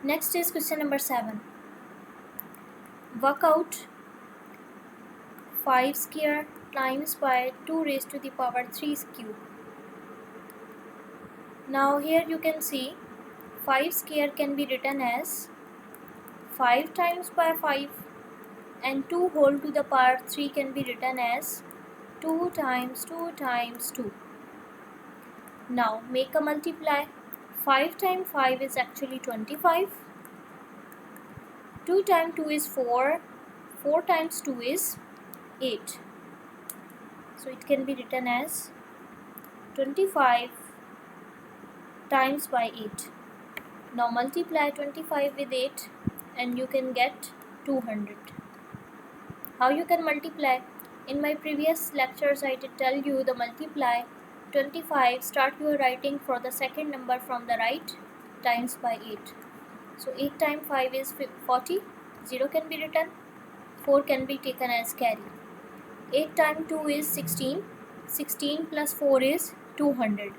Next is question number 7. Work out 5 square times by 2 raised to the power 3 cube. Now here you can see 5 square can be written as 5 times by 5, and 2 whole to the power 3 can be written as 2 times 2 times 2. Now make a multiply. 5 times 5 is actually 25. 2 times 2 is 4. 4 times 2 is 8. So it can be written as 25 times by 8. Now multiply 25 with 8 and you can get 200. How you can multiply? In my previous lectures I did tell you the multiply 25, start your writing for the second number from the right, times by 8. So 8 times 5 is 40, 0 can be written, 4 can be taken as carry. 8 times 2 is 16, 16 plus 4 is 200.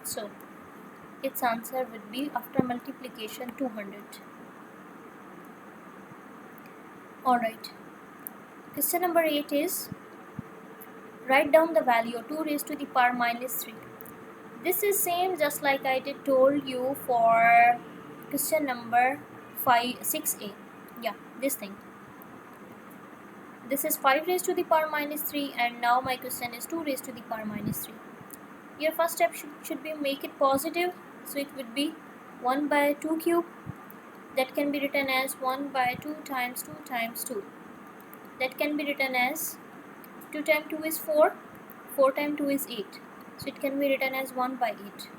So its answer would be after multiplication 200. Alright. Question number 8 is write down the value 2 raised to the power minus 3. This is same just like I did told you for question number 6a. Yeah, this thing. This is 5 raised to the power minus 3 and now my question is 2 raised to the power minus 3. Your first step should be make it positive. So it would be 1 by 2 cube. That can be written as 1 by 2 times 2 times 2. That can be written as 2 times 2 is 4. 4 times 2 is 8. So it can be written as 1 by 8.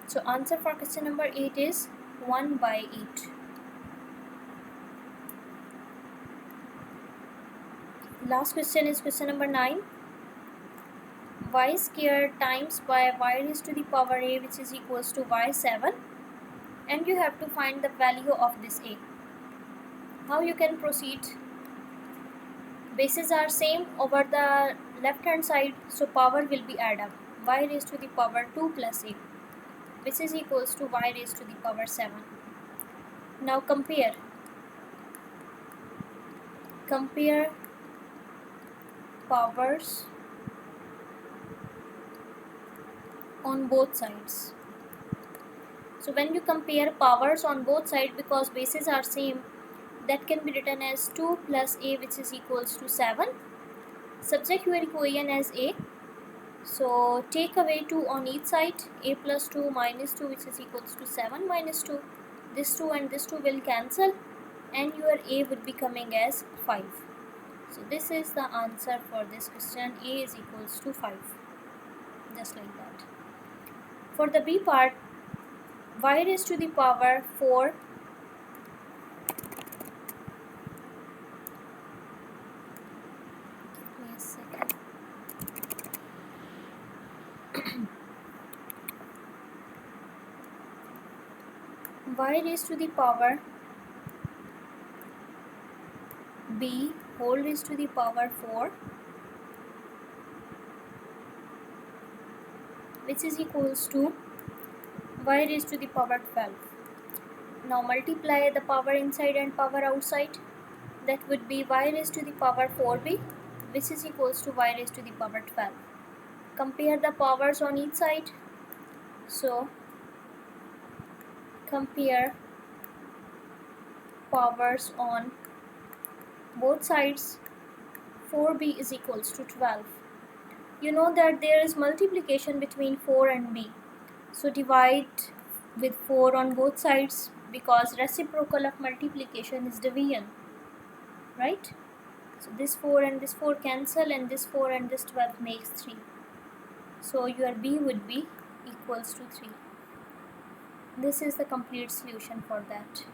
So answer for question number 8 is 1 by 8. Last question is question number 9. Y square times by y raised to the power a, which is equals to y7, and you have to find the value of this a. How you can proceed? Bases are same over the left hand side, so power will be add up. Y raised to the power 2 plus a, which is equals to y raised to the power 7. Now compare powers on both sides. So when you compare powers on both sides, because bases are same, that can be written as 2 plus a, which is equals to 7. Subject your equation as a. So take away 2 on each side. A plus 2 minus 2, which is equals to 7 minus 2. This 2 and this 2 will cancel and your a would be coming as 5. So this is the answer for this question. A is equals to 5. Just like that. For the B part, y raised to the power 4 y raised to the power b whole raised to the power 4, which is equals to y raised to the power 12. Now multiply the power inside and power outside. That would be y raised to the power 4b, which is equals to y raised to the power 12. Compare the powers on each side. So compare powers on both sides. 4b is equals to 12. You know that there is multiplication between 4 and b. So divide with 4 on both sides, because reciprocal of multiplication is division, right? So this 4 and this 4 cancel, and this 4 and this 12 makes 3. So your b would be equals to 3. This is the complete solution for that.